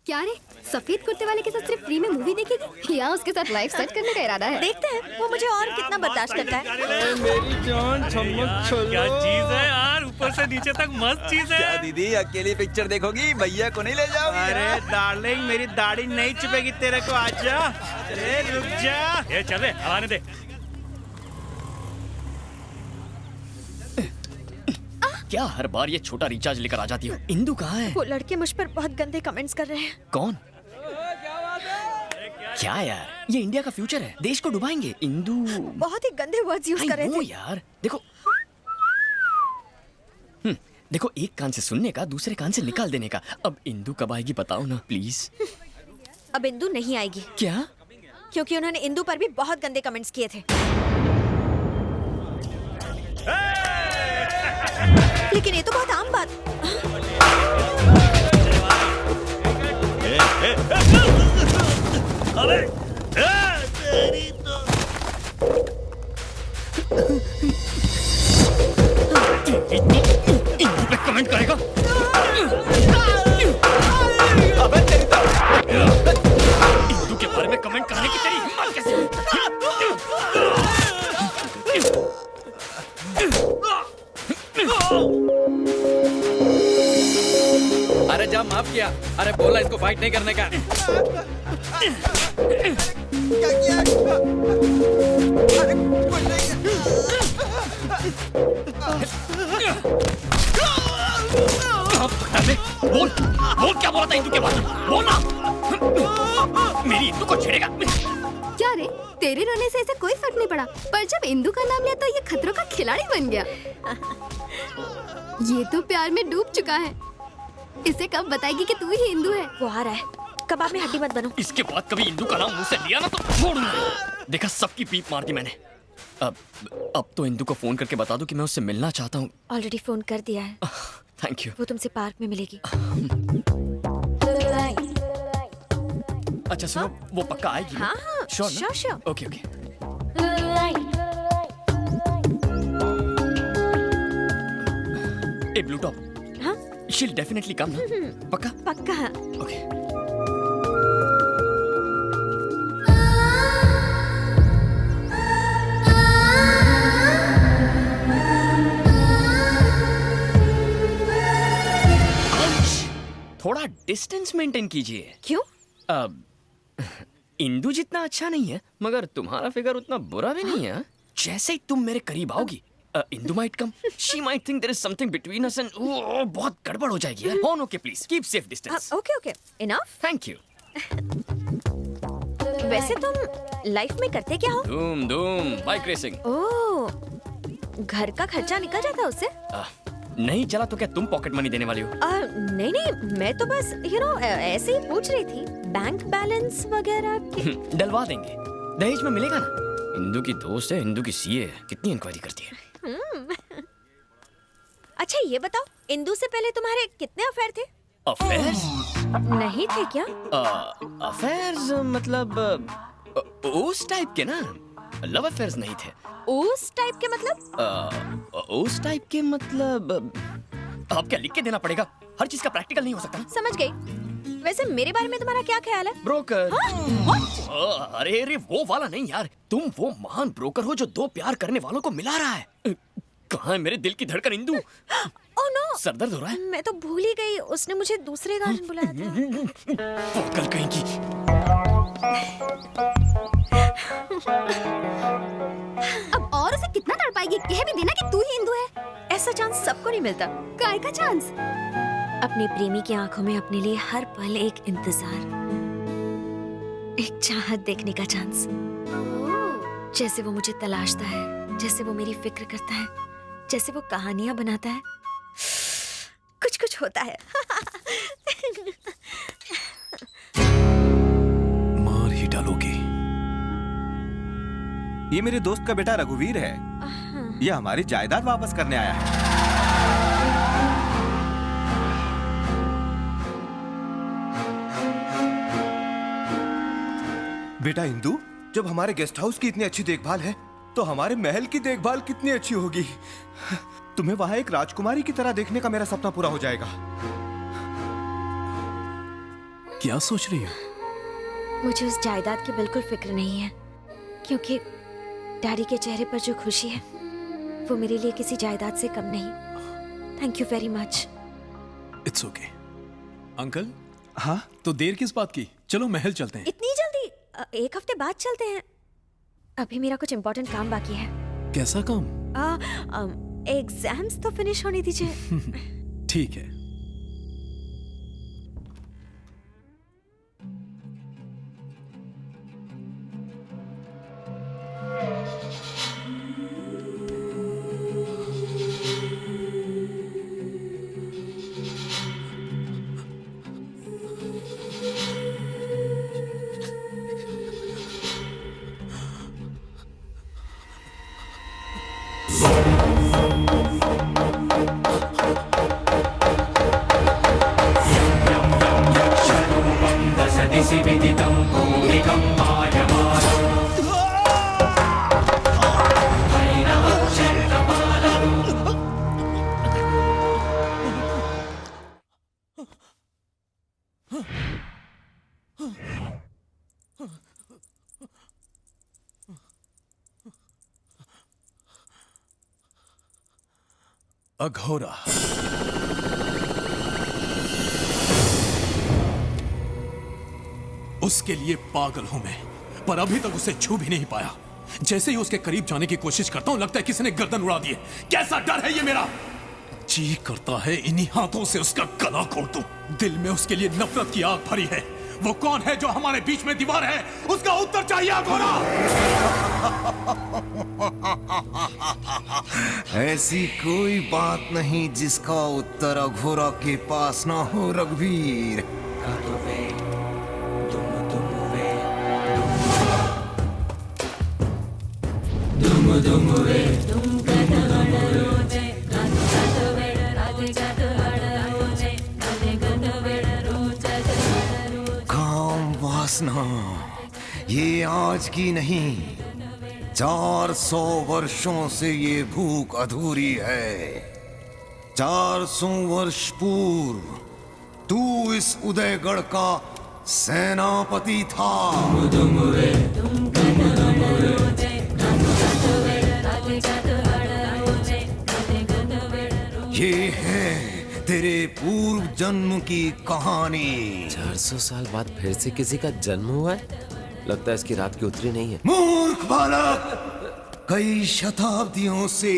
क्या रे, सफेद कुर्ते वाले के साथ सिर्फ फ्री में मूवी देखेगी या उसके साथ लाइफ सेट करने का इरादा है? देखते हैं वो मुझे और कितना बर्दाश्त करता है। मेरी जान चम्मच छोलो। क्या चीज है यार, ऊपर से नीचे तक मस्त चीज है। क्या दीदी अकेली पिक्चर देखोगी, भैया को नहीं ले जाओगी? अरे डार्लिंग, मेरी दाढ़ी नहीं चुपेगी तेरे को, आजा। अरे रुक जा। ये चल रे, आने दे। क्या हर बार ये छोटा रिचार्ज लेकर आ जाती हो? इंदु कहाँ है? वो लड़के मुझ पर बहुत गंदे कमेंट्स कर रहे हैं। कौन? क्या यार, ये इंडिया का फ्यूचर है, देश को डुबाएंगे। इंदु बहुत ही गंदे वर्ड्स यूज कर रहे थे। यार देखो, देखो, एक कान से सुनने का, दूसरे कान से निकाल देने का। अब इंदु कब आएगी बताओ ना प्लीज। अब इंदु नहीं आएगी। क्या? क्योंकि उन्होंने इंदु पर भी बहुत गंदे कमेंट्स किए थे। लेकिन ये तो बहुत आम बात। अरे तेरी तो इंदु पे कमेंट करेगा? अबे तेरी तो इंदु के बारे में कमेंट करने की तेरी हिम्मत कैसे? अरे जा, माफ किया। अरे बोला इसको फाइट नहीं करने का। क्या किया? अरे बोल बोल, क्या बोला था इंदु के बारे में? बोल ना। मेरी इंदु को छेड़ेगा? क्या रे, तेरे रोने से ऐसे कोई फर्क नहीं पड़ा, पर जब इंदु का नाम लिया तो ये खतरों का खिलाड़ी बन गया। ये तो प्यार में डूब चुका है। इसे कब बताएगी कि तू ही इंदु है? वो आ रहा है, कबाब में हड्डी मत बनो। इसके बाद कभी इंदु का नाम मुंह से लिया ना तो छोड़ूंगा। देखा, सबकी पीप मार दी मैंने। अब तो इंदु को फोन करके बता दूं कि मैं उससे मिलना चाहता हूँ। ऑलरेडी फोन कर दिया है। Thank you. वो तुमसे पार्क में मिलेगी। अच्छा सुनो, वो पक्का आएगी? हाँ हाँ, sure sure. Okay okay. A blue top, हाँ she'll definitely come ना? पक्का? पक्का। ओके। थोड़ा डिस्टेंस मेंटेन कीजिए। क्यों? अब इंदु जितना अच्छा नहीं है, मगर तुम्हारा फिगर उतना बुरा भी नहीं है। जैसे ही तुम मेरे करीब आओगी, Indu might come. She might think there is something between us and बहुत गड़बड़ हो जाएगी यार। Oh, okay, please keep safe distance. Okay okay, enough. Thank you. वैसे तुम लाइफ में करते क्या हो? धूम बाइक रेसिंग। ओह, घर का खर्चा निकल जाता है उससे? नहीं चला तो क्या तुम पॉकेट मनी देने वाली हो? नहीं नहीं, मैं तो बस ऐसे ही पूछ रही थी। बैंक बैलेंस वगैरह की। डलवा देंगे, दहेज में मिलेगा ना। इंदु की दोस्त है, इंदु की सीए है, कितनी इंक्वायरी करती है। अच्छा ये बताओ, इंदु से पहले तुम्हारे कितने अफेयर थे? अफेयर्स? नहीं थे क्या? अफेयर्स मतलब उस टाइप के ना, लव अफेयर्स नहीं थे। उस टाइप के मतलब? उस टाइप के मतलब अब क्या लिख के देना पड़ेगा? हर चीज का प्रैक्टिकल नहीं हो सकता। समझ गई। वैसे मेरे बारे में तुम्हारा क्या ख्याल है? ब्रोकर। What? अरे वो वाला नहीं यार, तुम वो महान ब्रोकर हो जो दो प्यार करने वालों को मिला रहा है। कहाँ है मेरे दिल की धड़कन इंदु? ओह नो, सर दर्द हो रहा है? मैं तो भूल ही गई, उसने मुझे दूसरे गार्डन बुलाया था। कल कहीं की। अब और उसे कितना तड़पाएगी? कह भी देना कि तू ही इंदु है। ऐसा चांस सबको नहीं मिलता। काय का चांस? अपने प्रेमी की आंखों में अपने लिए हर पल एक इंतजार, एक चाहत देखने का चांस। जैसे वो मुझे तलाशता है, जैसे वो मेरी फिक्र करता है, जैसे वो कहानियां बनाता है, कुछ कुछ होता है। मार ही डालोगे। ये मेरे दोस्त का बेटा रघुवीर है। ये हमारी जायदाद वापस करने आया है। बेटा इंदु, जब हमारे गेस्ट हाउस की इतनी अच्छी देखभाल है, तो हमारे महल की देखभाल कितनी अच्छी होगी। तुम्हें वहां एक राजकुमारी की तरह देखने का मेरा सपना पूरा हो जाएगा। क्या सोच रही हो? मुझे उस जायदाद की बिल्कुल फिक्र नहीं है, क्योंकि डैडी के चेहरे पर जो खुशी है वो मेरे लिए किसी जायदाद से कम नहीं। Thank you very much. It's okay. Uncle, हाँ तो देर किस बात की? चलो महल चलते हैं। इतनी जल्दी? 1 हफ्ते बाद चलते हैं। अभी मेरा कुछ इम्पोर्टेंट काम बाकी है। कैसा काम? एग्जाम्स तो फिनिश होने दीजिए। ठीक है। अघोरा। उसके लिए पागल हूं मैं, पर अभी तक उसे छू भी नहीं पाया। जैसे ही उसके करीब जाने की कोशिश करता हूं, लगता है किसी ने गर्दन उड़ा दी है। कैसा डर है ये मेरा! जी करता है इन्हीं हाथों से उसका गला घोट दूं। दिल में उसके लिए नफरत की आग भरी है। वो कौन है जो हमारे बीच में दीवार है? उसका उत्तर चाहिए अघोरा। ऐसी कोई बात नहीं जिसका उत्तर अघोरा के पास ना हो, रघुवीर। काम वासना ये आज की नहीं, 400 वर्षों से ये भूख अधूरी है। 400 वर्ष पूर्व तू इस उदयगढ़ का सेनापति था। ये है तेरे पूर्व जन्म की कहानी। 400 साल बाद फिर से किसी का जन्म हुआ है। लगता है इसकी रात की उतरी नहीं है। मूर्ख बालक, कई शताब्दियों से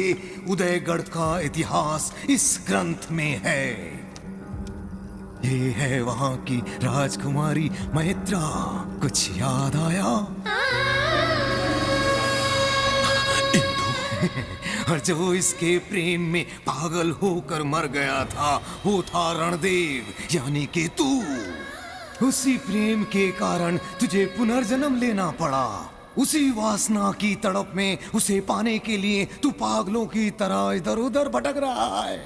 उदयगढ़ का इतिहास इस ग्रंथ में है। ये है वहां की राजकुमारी मैत्रा। कुछ याद आया? और जो इसके प्रेम में पागल होकर मर गया था, वो था रणदेव, यानी कि तू। उसी प्रेम के कारण तुझे पुनर्जन्म लेना पड़ा। उसी वासना की तड़प में उसे पाने के लिए तू पागलों की तरह इधर उधर भटक रहा है।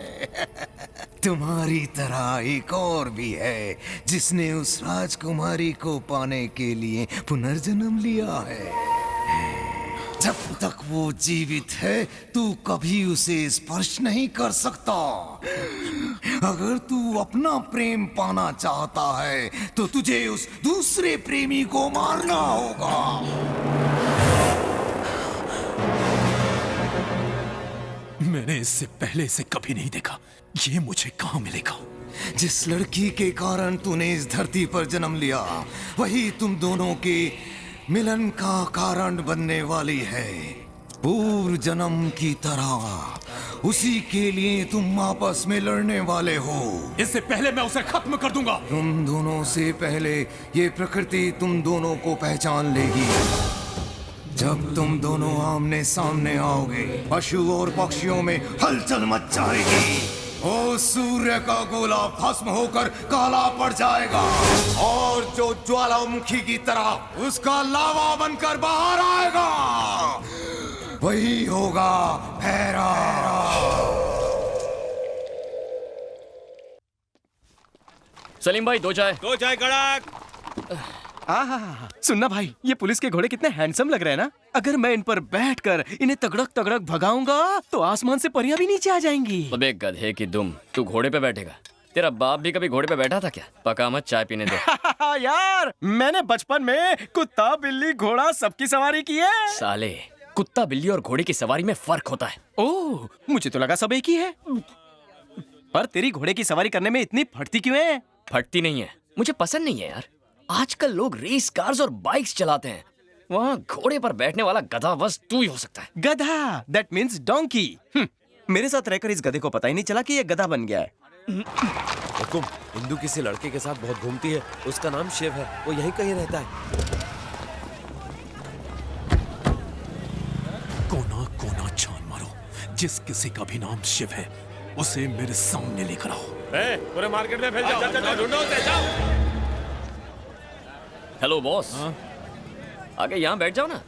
तुम्हारी तरह एक और भी है जिसने उस राजकुमारी को पाने के लिए पुनर्जन्म लिया है। जब तक वो जीवित है तू कभी उसे स्पर्श नहीं कर सकता। अगर तू अपना प्रेम पाना चाहता है तो तुझे उस दूसरे प्रेमी को मारना होगा। मैंने इससे पहले इसे कभी नहीं देखा। ये मुझे कहाँ मिलेगा? जिस लड़की के कारण तूने इस धरती पर जन्म लिया, वही तुम दोनों के मिलन का कारण बनने वाली है। पूर्व जन्म की तरह उसी के लिए तुम आपस में लड़ने वाले हो। इससे पहले मैं उसे खत्म कर दूंगा। तुम दोनों से पहले ये प्रकृति तुम दोनों को पहचान लेगी। जब तुम दोनों आमने सामने आओगे, पशु और पक्षियों में हलचल मच जाएगी। ओ सूर्य का गोला भस्म होकर काला पड़ जाएगा और जो ज्वालामुखी की तरह उसका लावा बनकर बाहर आएगा, वही होगा भैरव। सलीम भाई, 2 चाय। 2 चाय कड़क। सुनना भाई, ये पुलिस के घोड़े कितने हैंडसम लग रहे हैं ना। अगर मैं इन पर बैठकर इन्हें तगड़क तगड़क भगाऊंगा तो आसमान से परियां भी नीचे आ जाएंगी। अबे गधे की दुम, तू घोड़े पे बैठेगा? तेरा बाप भी कभी घोड़े पे बैठा था क्या? पका मत, चाय पीने दे। यार मैंने बचपन में कुत्ता बिल्ली घोड़ा सबकी सवारी की है। साले, कुत्ता बिल्ली और घोड़े की सवारी में फर्क होता है। ओह, मुझे तो लगा सब एक ही है। पर तेरी घोड़े की सवारी करने में इतनी फटती क्यों है? फटती नहीं है, मुझे पसंद नहीं है यार। आजकल लोग रेस कार्स और बाइक्स चलाते हैं, वहाँ घोड़े पर बैठने वाला गधा बस तू ही हो सकता है। गधा, दैट मीन्स डोंकी। मेरे साथ रहकर इस गधे को पता ही नहीं चला कि ये गधा बन गया है। हुकुम, इंदु किसी लड़के के साथ बहुत घूमती है, उसका नाम शिव है, वो यहीं कहीं रहता है। कोना कोना छान मारो, जिस किसी का भी नाम शिव है उसे मेरे सामने लेकर आओ। पूरे मार्केट में फैल जाओ, ढूंढो उसे, जाओ। हेलो बॉस, आगे यहाँ बैठ जाओ ना।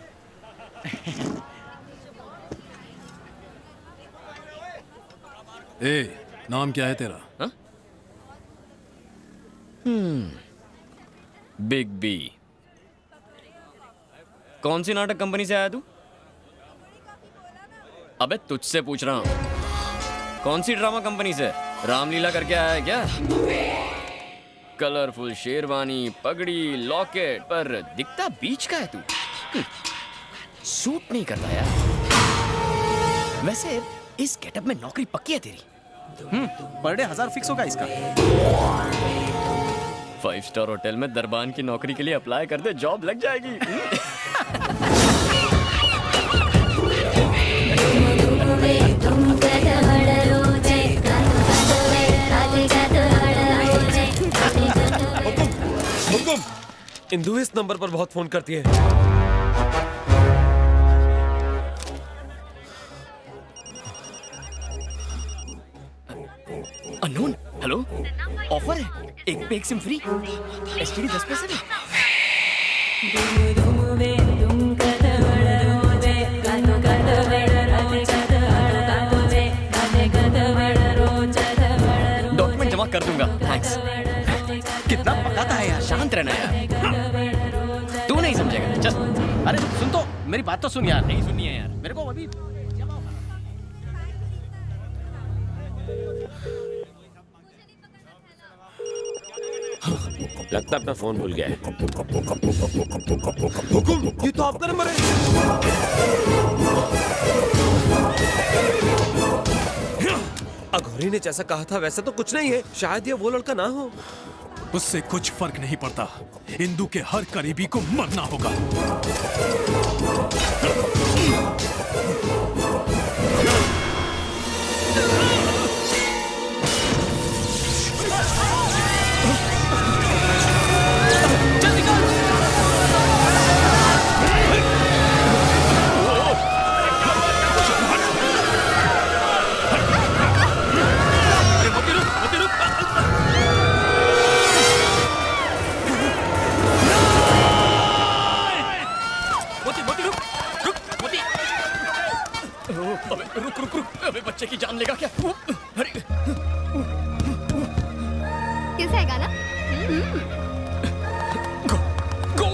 ए, नाम क्या है तेरा? Big B. कौन सी नाटक कंपनी से आया तू? अबे तुझसे पूछ रहा हूं, कौन सी ड्रामा कंपनी से? रामलीला करके आया है क्या? कलरफुल शेरवानी, पगड़ी, लॉकेट, पर दिखता बीच का है तू। सूट नहीं करता यार। वैसे इस गेटअप में नौकरी पक्की है तेरी? पर डे 1000 फिक्स होगा इसका। 5 स्टार होटल में दरबान की नौकरी के लिए अप्लाई कर दे, जॉब लग जाएगी। हुकुम, इंदु इस नंबर पर बहुत फोन करती है। अननोन, हेलो, ऑफर है, एक पे एक सिम फ्री, एसटीडी 10 पैसे में। डॉक्यूमेंट जमा कर दूंगा, थैंक्स। कितना पकाता है यार। शांत रहना यार, तू नहीं समझेगा। चल, अरे सुन तो, मेरी बात तो सुन यार। नहीं सुननी है यार। मेरे को अभी लगता अपना फोन भूल गया है। हुकुम, ये तो आपका नंबर है। अघोरी ने जैसा कहा था वैसा तो कुछ नहीं है, शायद ये वो लड़का ना हो। उससे कुछ फर्क नहीं पड़ता, इंदु के हर करीबी को मरना होगा। अबे बच्चे की जान लेगा क्या? अरे कैसा है गाना? गो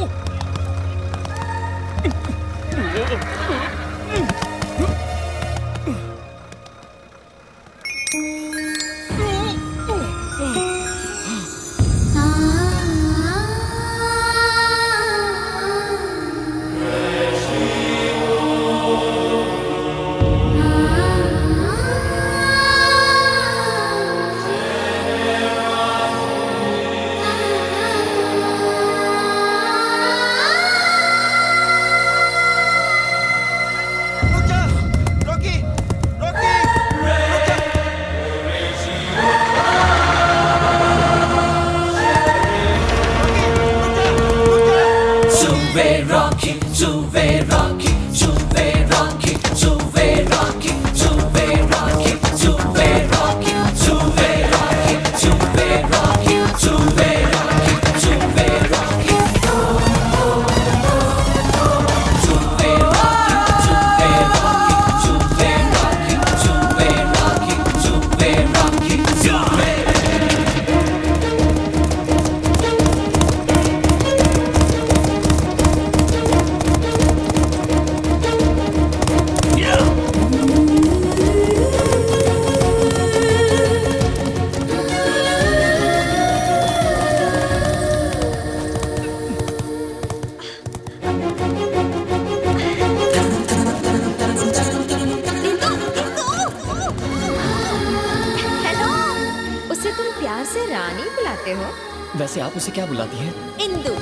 बुलाते हो? वैसे आप उसे क्या बुलाती हैं? इंदु।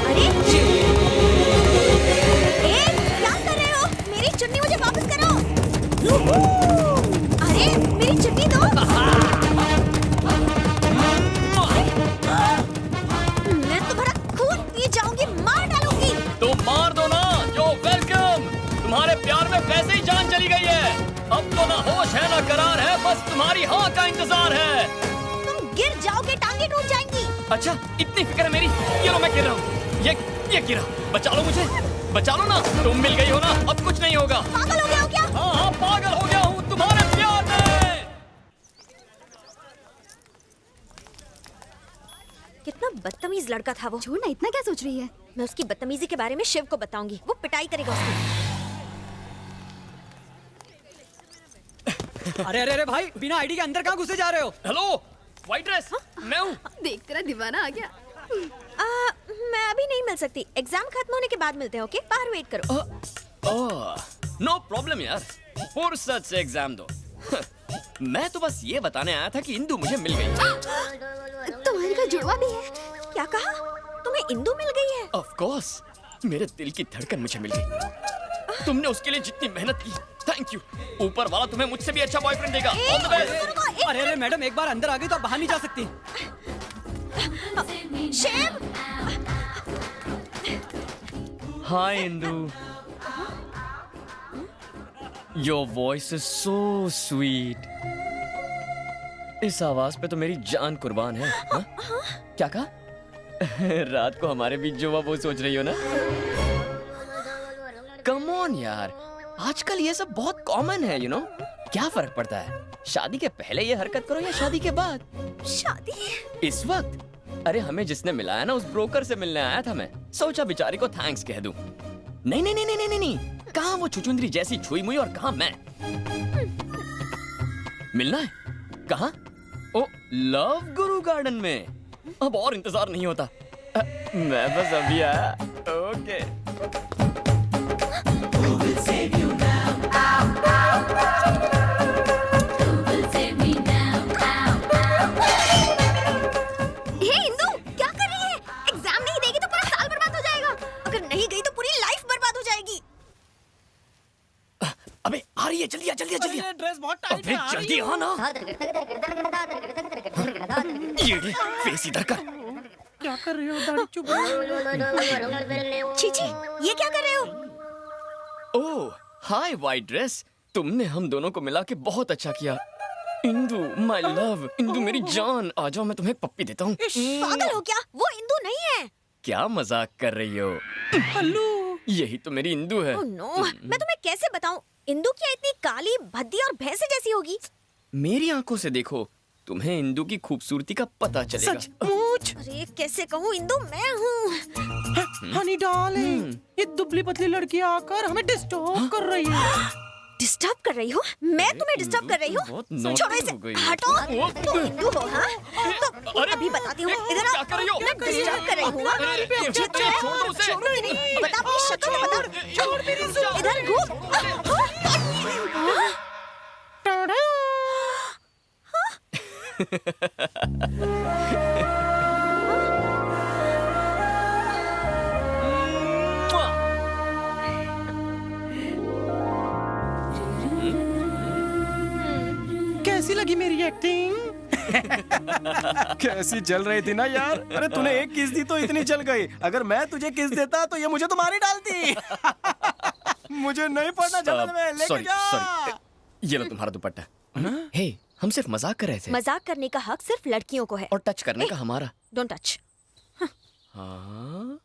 अरे क्या कर रहे हो? मेरी चुन्नी मुझे वापस करो। अरे मेरी चुन्नी दो। मैं तुम्हारा खून पी जाऊंगी, मार डालूंगी। तो मार दो ना। यो वेलकम। तुम्हारे प्यार में वैसे ही जान चली गई है। अब तो ना होश है ना करार है, बस तुम्हारी हाँ का इंतजार है। तुम गिर जाओगे, टांगे टूट जाएंगी। अच्छा, इतनी फिक्र है मेरी। ये लो मैं गिर रहा हूँ। ये गिरा। बचा लो मुझे, बचा लो ना। तुम मिल गई हो ना, अब कुछ नहीं होगा। पागल हो गया हो क्या? हाँ, पागल हो गया हूँ तुम्हारे प्यार में। कितना बदतमीज लड़का था वो। छोड़ना, इतना क्या सोच रही है? मैं उसकी बदतमीजी के बारे में शिव को बताऊंगी, वो पिटाई करेगा उसकी। अरे अरे अरे भाई, बिना आईडी के अंदर कहाँ घुसे जा रहे हो? हेलो, व्हाइट ड्रेस, मैं हूँ। देख तेरा दीवाना आ गया। मैं अभी नहीं मिल सकती, एग्जाम खत्म होने के बाद मिलते हैं, ओके? बाहर वेट करो। नो प्रॉब्लम यार, फुर्सत से एग्जाम दो। मैं तो बस ये बताने आया था कि इंदु मुझे मिल गई। तुम्हारे का जुड़वा भी है? क्या कहा? तुम्हें इंदु मिल गई है? ऑफ कोर्स, मेरे दिल की धड़कन मुझे मिल गई। तुमने उसके लिए जितनी मेहनत की, थैंक यू। ऊपर वाला तुम्हें मुझसे भी अच्छा बॉयफ्रेंड देगा। All the best. अरे अरे मैडम, एक बार अंदर आ गई तो आप बाहर नहीं जा सकती। Shiv! Hi Indu. Your voice is so sweet. इस आवाज पे तो मेरी जान कुर्बान है। हा? क्या कहा? रात को हमारे बीच जो हुआ वो सोच रही हो ना? कम ऑन यार, आजकल ये सब बहुत कॉमन है, यू नो? क्या फर्क पड़ता है शादी के पहले ये हरकत करो या शादी के बाद? शादी? इस वक्त? अरे हमें जिसने मिलाया ना, उस ब्रोकर से मिलने आया था मैं। सोचा बेचारी को थैंक्स कह दूं। नहीं नहीं नहीं नहीं नहीं नहीं, कहाँ वो छुचुंदरी जैसी छुई मुई और कहाँ मैं। मिलना है कहाँ? ओ, लव गुरु गार्डन में। अब और इंतजार नहीं होता। मैं बस अभी आया। ओके। हे इंदु, क्या कर रही है? एग्जाम नहीं देगी तो पूरा साल बर्बाद हो जाएगा। अगर नहीं गई तो पूरी लाइफ बर्बाद हो जाएगी। अबे आ रही है, जल्दी आ, जल्दी आ, जल्दी आ। ड्रेस बहुत टाइट अबे जल्दी आ ना। ये फेस इधर कर। क्या कर रहे हो? दाढ़ी चुभ चीची, ये क्या कर रहे हो? ओह, हाय व्हाइट ड्रेस। तुमने हम दोनों को मिला के बहुत अच्छा किया। इंदु, माय लव, इंदु मेरी जान, आ जाओ मैं तुम्हें पप्पी देता हूँ। पागल हो क्या? वो इंदु नहीं है। क्या मजाक कर रही हो? हल्लू, यही तो मेरी इंदु है। ओह नो, मैं तुम्हें कैसे बताऊं? इंदु क्या इतनी काली, भद्दी और भैंसे जैसी होगी? मेरी आंखों से देखो, तुम्हें इंदु की खूबसूरती का पता चलेगा। सचमुच? अरे कैसे कहूँ, इंदु मैं हूँ। हनी डार्लिंग, ये दुबली पतली लड़की आकर हमें डिस्टर्ब कर रही है। डिस्टर्ब कर रही हूँ? मैं तुम्हें डिस्टर्ब कर रही हूँ? बहुत naughty छोड़ो इसे, हो गई है। हटो। तुम इंदु हो, हाँ? तो अरे, अभी बताती हूँ। इधर क्या आओ। कर रही हो? मैं डिस्टर्ब कर रही हूँ, हाँ? अरे, मुझे तो है। छोड़ दो उसे। छोड़ो नहीं। बता अपनी शक्ल तो बता। इधर घूम। कैसी लगी मेरी एक्टिंग? कैसी जल रही थी ना यार। अरे तूने एक किस दी तो इतनी जल गई। अगर मैं तुझे किस देता तो ये मुझे तो मार ही डालती। मुझे नहीं पढ़ना जलन में, लेके सॉरी जा। सॉरी, ये लो तुम्हारा दुपट्टा। हे, हम सिर्फ मजाक कर रहे थे। मजाक करने का हक सिर्फ लड़कियों को है। और टच करने का हमारा। Don't touch. हाँ